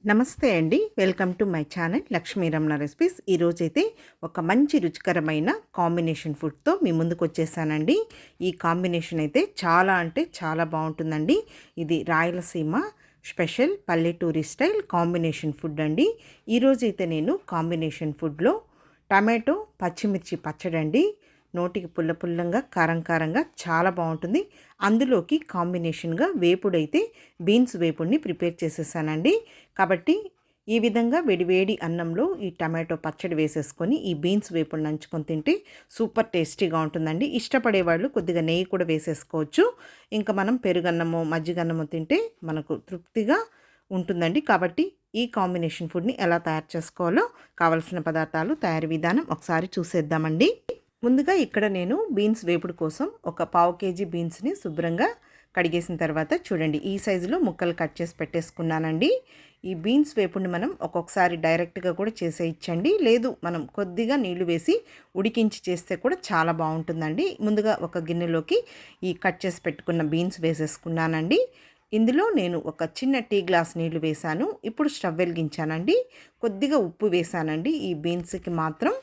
నమస్తే అండి. Welcome to my channel Lakshmi Ramana recipes. ఈరోజైతే ఒక మంచి రుచికరమైన కాంబినేషన్ ఫుడ్‌తో మీ ముందుకొచ్చేసానండి. ఈ కాంబినేషన్ అయితే చాలా అంటే చాలా బావుంటుందండి. ఇది రాయలసీమ స్పెషల్ పల్లెటూరి స్టైల్ కాంబినేషన్ ఫుడ్ అండి. ఈరోజైతే నేను కాంబినేషన్ ఫుడ్‌లో టమాటో, పచ్చిమిర్చి పచ్చడండి. నోటికి పుల్ల పుల్లంగా, కారం కారంగా చాలా బావుంటుంది. అందులోకి కాంబినేషన్‌గా వేపుడైతే బీన్స్ వేపుడిని ప్రిపేర్ చేసేసానండి. కాబట్టి ఈ విధంగా వేడివేడి అన్నంలో ఈ టమాటో పచ్చడి వేసేసుకొని ఈ బీన్స్ వేపుడు నంచుకొని తింటే సూపర్ టేస్టీగా ఉంటుందండి. ఇష్టపడేవాళ్ళు కొద్దిగా నెయ్యి కూడా వేసేసుకోవచ్చు. ఇంకా మనం పెరుగన్నమో, మజ్జిగన్నమో తింటే మనకు తృప్తిగా ఉంటుందండి. కాబట్టి ఈ కాంబినేషన్ ఫుడ్‌ని ఎలా తయారు చేసుకోవాలో కావలసిన పదార్థాలు, తయారీ విధానం ఒకసారి చూసేద్దామండి. ముందుగా ఇక్కడ నేను బీన్స్ వేపుడు కోసం ఒక పావు కేజీ బీన్స్ని శుభ్రంగా కడిగేసిన తర్వాత చూడండి ఈ సైజులో ముక్కలు కట్ చేసి పెట్టేసుకున్నానండి. ఈ బీన్స్ వేపుడిని మనం ఒక్కొక్కసారి డైరెక్ట్గా కూడా చేసేయచ్చండి. లేదు మనం కొద్దిగా నీళ్లు వేసి ఉడికించి చేస్తే కూడా చాలా బాగుంటుందండి. ముందుగా ఒక గిన్నెలోకి ఈ కట్ చేసి పెట్టుకున్న బీన్స్ వేసేసుకున్నానండి. ఇందులో నేను ఒక చిన్న టీ గ్లాస్ నీళ్లు వేశాను. ఇప్పుడు స్టవ్ వెలిగించానండి. కొద్దిగా ఉప్పు వేశానండి ఈ బీన్స్కి మాత్రం.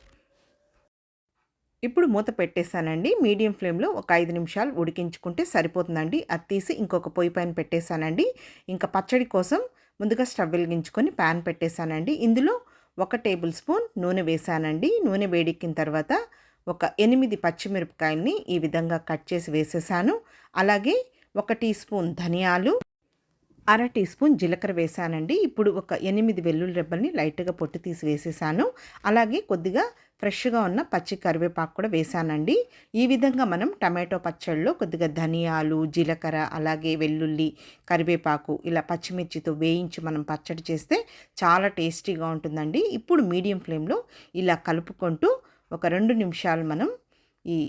ఇప్పుడు మూత పెట్టేశానండి. మీడియం ఫ్లేమ్లో ఒక 5 నిమిషాలు ఉడికించుకుంటే సరిపోతుందండి. అది తీసి ఇంకొక పొయ్యి పైన పెట్టేశానండి. ఇంకా పచ్చడి కోసం ముందుగా స్టవ్ వెలిగించుకొని ప్యాన్ పెట్టేశానండి. ఇందులో 1 టేబుల్ స్పూన్ నూనె వేశానండి. నూనె వేడెక్కిన తర్వాత ఒక 8 పచ్చిమిరపకాయలని ఈ విధంగా కట్ చేసి వేసేసాను. అలాగే 1 టీ స్పూన్ ధనియాలు, అర టీ స్పూన్ జీలకర్ర వేసానండి. ఇప్పుడు ఒక 8 వెల్లుల్లి రెబ్బల్ని లైట్గా పొట్టు తీసి వేసేసాను. అలాగే కొద్దిగా ఫ్రెష్గా ఉన్న పచ్చి కరివేపాకు కూడా వేసానండి. ఈ విధంగా మనం టమాటో పచ్చడిలో కొద్దిగా ధనియాలు, జీలకర్ర, అలాగే వెల్లుల్లి, కరివేపాకు ఇలా పచ్చిమిర్చితో వేయించి మనం పచ్చడి చేస్తే చాలా టేస్టీగా ఉంటుందండి. ఇప్పుడు మీడియం ఫ్లేమ్లో ఇలా కలుపుకుంటూ ఒక 2 నిమిషాలు మనం ఈ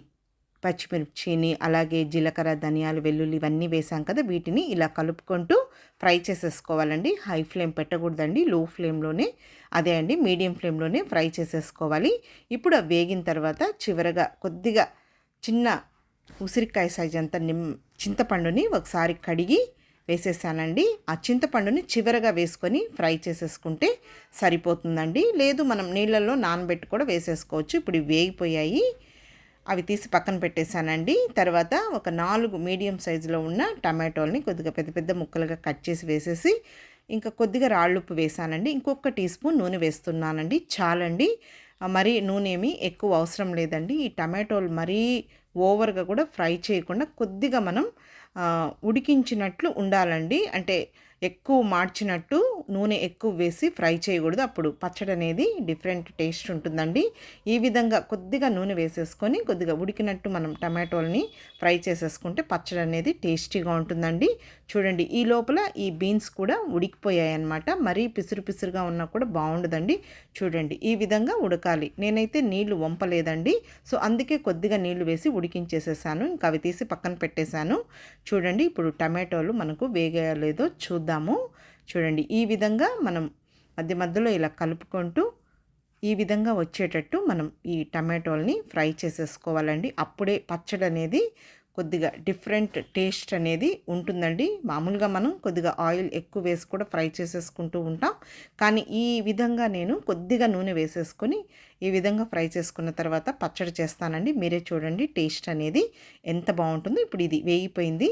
పచ్చిమిర్చిని, అలాగే జీలకర్ర, ధనియాలు, వెల్లుల్లి ఇవన్నీ వేసాం కదా, వీటిని ఇలా కలుపుకుంటూ ఫ్రై చేసేసుకోవాలండి. హై ఫ్లేమ్ పెట్టకూడదండి, లో ఫ్లేమ్లోనే అదే అండి మీడియం ఫ్లేమ్లోనే ఫ్రై చేసేసుకోవాలి. ఇప్పుడు అవి వేగిన తర్వాత చివరగా కొద్దిగా చిన్న ఉసిరికాయ సైజ్ అంత చింతపండుని ఒకసారి కడిగి వేసేసానండి. ఆ చింతపండుని చివరగా వేసుకొని ఫ్రై చేసేసుకుంటే సరిపోతుందండి. లేదు మనం నీళ్ళల్లో నానబెట్టి కూడా వేసేసుకోవచ్చు. ఇప్పుడు ఇవి వేగిపోయాయి, అవి తీసి పక్కన పెట్టేశానండి. తర్వాత ఒక 4 మీడియం సైజులో ఉన్న టమాటోల్ని కొద్దిగా పెద్ద పెద్ద ముక్కలుగా కట్ చేసి వేసేసి ఇంకా కొద్దిగా రాళ్ళుప్పు వేసానండి. ఇంకొక టీ స్పూన్ నూనె వేస్తున్నానండి. చాలండి, మరీ నూనె ఏమీ ఎక్కువ అవసరం లేదండి. ఈ టమాటోలు మరీ ఓవర్గా కూడా ఫ్రై చేయకుండా కొద్దిగా మనం ఉడికించినట్లు ఉండాలండి. అంటే ఎక్కువ మార్చినట్టు నూనె ఎక్కువ వేసి ఫ్రై చేయకూడదు. అప్పుడు పచ్చడి అనేది డిఫరెంట్ టేస్ట్ ఉంటుందండి. ఈ విధంగా కొద్దిగా నూనె వేసేసుకొని కొద్దిగా ఉడికినట్టు మనం టమాటోల్ని ఫ్రై చేసేసుకుంటే పచ్చడి అనేది టేస్టీగా ఉంటుందండి. చూడండి ఈ లోపల ఈ బీన్స్ కూడా ఉడికిపోయాయి అన్నమాట. మరీ పిసురు పిసురుగా ఉన్నా కూడా బాగుండదండి. చూడండి ఈ విధంగా ఉడకాలి. నేనైతే నీళ్లు వంపలేదండి, సో అందుకే కొద్దిగా నీళ్లు వేసి ఉడికించేసేసాను. ఇంకా అవి తీసి పక్కన పెట్టేశాను. చూడండి ఇప్పుడు టమాటోలు మనకు వేగలేదో చూద్దాము. చూడండి ఈ విధంగా మనం మధ్య మధ్యలో ఇలా కలుపుకుంటూ ఈ విధంగా వచ్చేటట్టు మనం ఈ టమాటోల్ని ఫ్రై చేసేసుకోవాలండి. అప్పుడే పచ్చడి అనేది కొద్దిగా డిఫరెంట్ టేస్ట్ అనేది ఉంటుందండి. మామూలుగా మనం కొద్దిగా ఆయిల్ ఎక్కువ వేసి కూడా ఫ్రై చేసేసుకుంటూ ఉంటాం, కానీ ఈ విధంగా నేను కొద్దిగా నూనె వేసేసుకొని ఈ విధంగా ఫ్రై చేసుకున్న తర్వాత పచ్చడి చేస్తానండి. మీరే చూడండి టేస్ట్ అనేది ఎంత బాగుంటుందో. ఇప్పుడు ఇది వేగిపోయింది,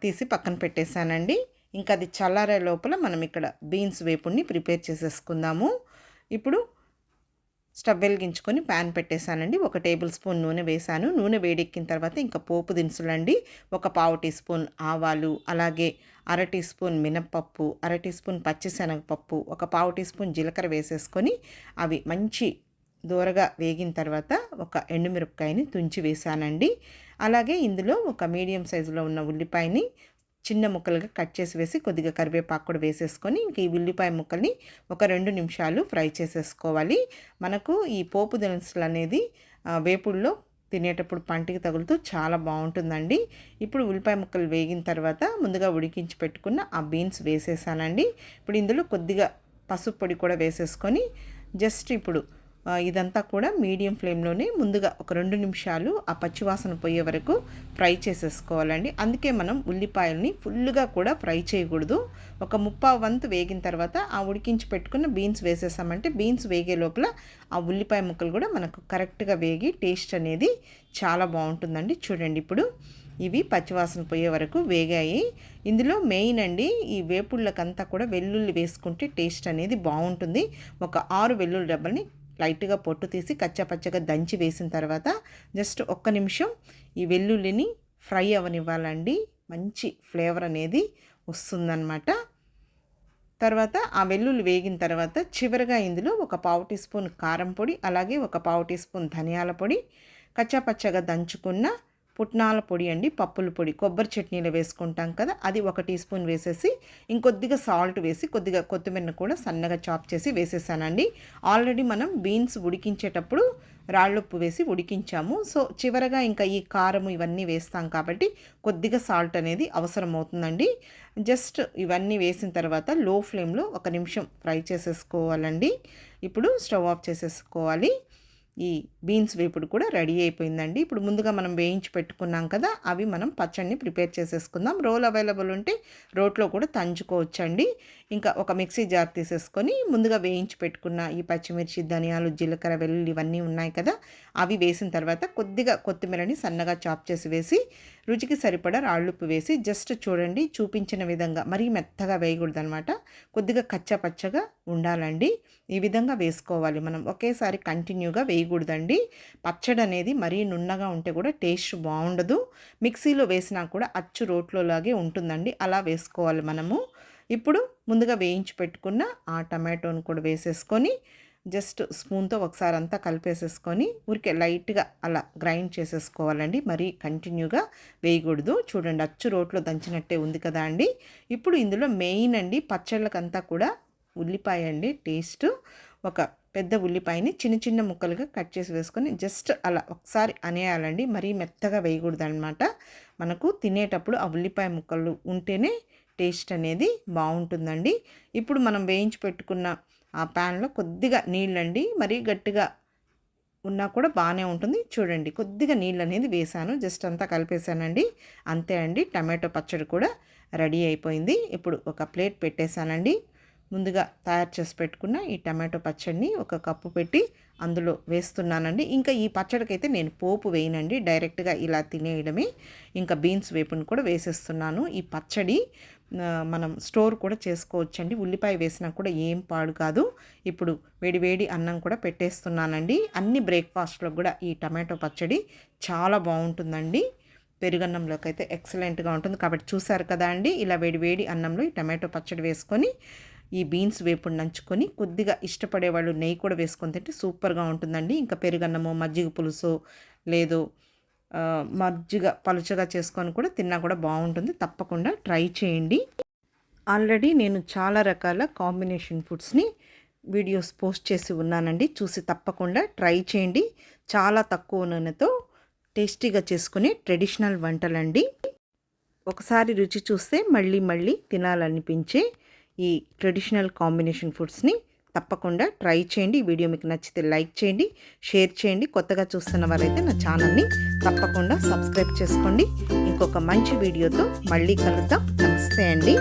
తీసి పక్కన పెట్టేశానండి. ఇంకా అది చల్లారే లోపల మనం ఇక్కడ బీన్స్ వేపుడిని ప్రిపేర్ చేసేసుకుందాము. ఇప్పుడు స్టవ్ వెలిగించుకొని ప్యాన్ పెట్టేశానండి. 1 టేబుల్ స్పూన్ నూనె వేశాను. నూనె వేడెక్కిన తర్వాత ఇంకా పోపు దినుసులండి. ఒక పావు టీ స్పూన్ ఆవాలు, అలాగే అర టీ స్పూన్ మినప్పప్పు, అర టీ స్పూన్ పచ్చిశనగపప్పు, ఒక పావు టీ స్పూన్ జీలకర్ర వేసేసుకొని అవి మంచి దూరగా వేగిన తర్వాత ఒక ఎండుమిరపకాయని తుంచి వేశానండి. అలాగే ఇందులో ఒక మీడియం సైజులో ఉన్న ఉల్లిపాయని చిన్న ముక్కలుగా కట్ చేసి వేసి కొద్దిగా కరివేపాకు కూడా వేసేసుకొని ఇంక ఈ ఉల్లిపాయ ముక్కల్ని ఒక 2 నిమిషాలు ఫ్రై చేసేసుకోవాలి. మనకు ఈ పోపు దినుసులు అనేది వేపుడులో తినేటప్పుడు పంటికి తగులుతూ చాలా బాగుంటుందండి. ఇప్పుడు ఉల్లిపాయ ముక్కలు వేగిన తర్వాత ముందుగా ఉడికించి పెట్టుకున్న ఆ బీన్స్ వేసేసానండి. ఇప్పుడు ఇందులో కొద్దిగా పసుపు పొడి కూడా వేసేసుకొని జస్ట్ ఇప్పుడు ఇదంతా కూడా మీడియం ఫ్లేమ్లోనే ముందుగా ఒక 2 నిమిషాలు ఆ పచ్చివాసన పోయే వరకు ఫ్రై చేసేసుకోవాలండి. అందుకే మనం ఉల్లిపాయల్ని ఫుల్గా కూడా ఫ్రై చేయకూడదు. ఒక 3/4 వంతు వేగిన తర్వాత ఆ ఉడికించి పెట్టుకున్న బీన్స్ వేసేసామంటే బీన్స్ వేగే లోపల ఆ ఉల్లిపాయ ముక్కలు కూడా మనకు కరెక్ట్గా వేగి టేస్ట్ అనేది చాలా బాగుంటుందండి. చూడండి, ఇప్పుడు ఇవి పచ్చివాసన పోయే వరకు వేగాయి. ఇందులో మెయిన్ అండి, ఈ వేపుళ్ళకంతా కూడా వెల్లుల్లి వేసుకుంటే టేస్ట్ అనేది బాగుంటుంది. ఒక 6 వెల్లుల్లి డబ్బల్ని లైట్గా పొట్టు తీసి కచ్చాపచ్చగా దంచి వేసిన తర్వాత జస్ట్ ఒక్క నిమిషం ఈ వెల్లుల్లిని ఫ్రై అవనివ్వాలండి. మంచి ఫ్లేవర్ అనేది వస్తుందన్నమాట. తర్వాత ఆ వెల్లుల్లి వేగిన తర్వాత చివరిగా ఇందులో ఒక 1/4 టీ స్పూన్ కారం పొడి, అలాగే ఒక 1/4 టీ స్పూన్ ధనియాల పొడి, కచ్చాపచ్చగా దంచుకున్న పుట్నాల పొడి అండి, పప్పుల పొడి, కొబ్బరి చట్నీలో వేసుకుంటాం కదా, అది 1 టీ స్పూన్ వేసేసి ఇంకొద్దిగా సాల్ట్ వేసి కొద్దిగా కొత్తిమీరను కూడా సన్నగా చాప్ చేసి వేసేసానండి. ఆల్రెడీ మనం బీన్స్ ఉడికించేటప్పుడు రాళ్ళుప్పు వేసి ఉడికించాము. సో చివరగా ఇంకా ఈ కారం ఇవన్నీ వేస్తాం కాబట్టి కొద్దిగా సాల్ట్ అనేది అవసరం అవుతుందండి. జస్ట్ ఇవన్నీ వేసిన తర్వాత లో ఫ్లేమ్లో 1 నిమిషం ఫ్రై చేసేసుకోవాలండి. ఇప్పుడు స్టవ్ ఆఫ్ చేసేసుకోవాలి. ఈ బీన్స్ వేపుడు కూడా రెడీ అయిపోయిందండి. ఇప్పుడు ముందుగా మనం వేయించి పెట్టుకున్నాం కదా, అవి మనం పచ్చడిని ప్రిపేర్ చేసేసుకుందాం. రోల్ అవైలబుల్ ఉంటే రోట్లో కూడా తంచుకోవచ్చండి. ఇంకా ఒక మిక్సీ జార్ తీసేసుకొని ముందుగా వేయించి పెట్టుకున్న ఈ పచ్చిమిర్చి, ధనియాలు, జీలకర్ర, వెల్లుల్లి ఇవన్నీ ఉన్నాయి కదా, అవి వేసిన తర్వాత కొద్దిగా కొత్తిమీరని సన్నగా చాప్ చేసి వేసి రుచికి సరిపడా రాళ్ళుప్పు వేసి జస్ట్ చూడండి చూపించిన విధంగా మరీ మెత్తగా వేయకూడదు అనమాట. కొద్దిగా కచ్చా పచ్చగా ఉండాలండి. ఈ విధంగా వేసుకోవాలి. మనం ఒకేసారి కంటిన్యూగా వేయకూడదండి. పచ్చడి అనేది మరీ నున్నగా ఉంటే కూడా టేస్ట్ బాగుండదు. మిక్సీలో వేసినా కూడా అచ్చు రోట్లోలాగే ఉంటుందండి. అలా వేసుకోవాలి మనము. ఇప్పుడు ముందుగా వేయించి పెట్టుకున్న ఆ టమాటోని కూడా వేసేసుకొని జస్ట్ స్పూన్తో ఒకసారి అంతా కలిపేసేసుకొని ఊరికే లైట్గా అలా గ్రైండ్ చేసేసుకోవాలండి. మరీ కంటిన్యూగా వేయకూడదు. చూడండి, అచ్చు రోట్లో దంచినట్టే ఉంది కదా అండి. ఇప్పుడు ఇందులో మెయిన్ అండి పచ్చళ్ళకంతా కూడా ఉల్లిపాయ అండి టేస్ట్. ఒక పెద్ద ఉల్లిపాయని చిన్న చిన్న ముక్కలుగా కట్ చేసి వేసుకొని జస్ట్ అలా ఒకసారి అనేయాలండి. మరీ మెత్తగా వేయకూడదు అనమాట. మనకు తినేటప్పుడు ఆ ఉల్లిపాయ ముక్కలు ఉంటేనే టేస్ట్ అనేది బాగుంటుందండి. ఇప్పుడు మనం వేయించి పెట్టుకున్న ఆ ప్యాన్లో కొద్దిగా నీళ్ళండి, మరీ గట్టిగా ఉన్నా కూడా బాగానే ఉంటుంది. చూడండి, కొద్దిగా నీళ్ళు అనేది వేసాను, జస్ట్ అంతా కలిపేసానండి. అంతే అండి, టమాటో పచ్చడి కూడా రెడీ అయిపోయింది. ఇప్పుడు ఒక ప్లేట్ పెట్టేశానండి. ముందుగా తయారు చేసి పెట్టుకున్న ఈ టమాటో పచ్చడిని ఒక కప్పు పెట్టి అందులో వేస్తున్నానండి. ఇంకా ఈ పచ్చడికైతే నేను పోపు వేయనండి, డైరెక్ట్గా ఇలా తినేయడమే. ఇంకా బీన్స్ వేపుని కూడా వేసేస్తున్నాను. ఈ పచ్చడి మనం స్టోర్ కూడా చేసుకోవచ్చండి. ఉల్లిపాయ వేసినా కూడా ఏం పాడు కాదు. ఇప్పుడు వేడి వేడి అన్నం కూడా పెట్టేస్తున్నానండి. అన్ని బ్రేక్ఫాస్ట్లో కూడా ఈ టమాటో పచ్చడి చాలా బాగుంటుందండి. పెరుగన్నంలోకి అయితే ఎక్సలెంట్గా ఉంటుంది. కాబట్టి చూసారు కదా అండి, ఇలా వేడి వేడి అన్నంలో ఈ టమాటో పచ్చడి వేసుకొని ఈ బీన్స్ వేపుడు నంచుకొని కొద్దిగా ఇష్టపడే వాళ్ళు నెయ్యి కూడా వేసుకొని తింటే సూపర్గా ఉంటుందండి. ఇంకా పెరుగన్నము, మజ్జిగ పులుసు లేదు మజ్జిగ పలుచగా చేసుకొని కూడా తిన్నా కూడా బాగుంటుంది. తప్పకుండా ట్రై చేయండి. ఆల్రెడీ నేను చాలా రకాల కాంబినేషన్ ఫుడ్స్ని వీడియోస్ పోస్ట్ చేసి ఉన్నానండి. చూసి తప్పకుండా ట్రై చేయండి. చాలా తక్కువ నూనెతో టేస్టీగా చేసుకునే ట్రెడిషనల్ వంటలండి. ఒకసారి రుచి చూస్తే మళ్ళీ మళ్ళీ తినాలనిపించే ఈ ట్రెడిషనల్ కాంబినేషన్ ఫుడ్స్ని తప్పకుండా ట్రై చేయండి. ఈ వీడియో మీకు నచ్చితే లైక్ చేయండి, షేర్ చేయండి. కొత్తగా చూస్తున్న వారైతే నా ఛానల్ని తప్పకుండా సబ్స్క్రైబ్ చేసుకోండి. ఇంకొక మంచి వీడియోతో మళ్ళీ కలుద్దాం. నమస్తే అండి.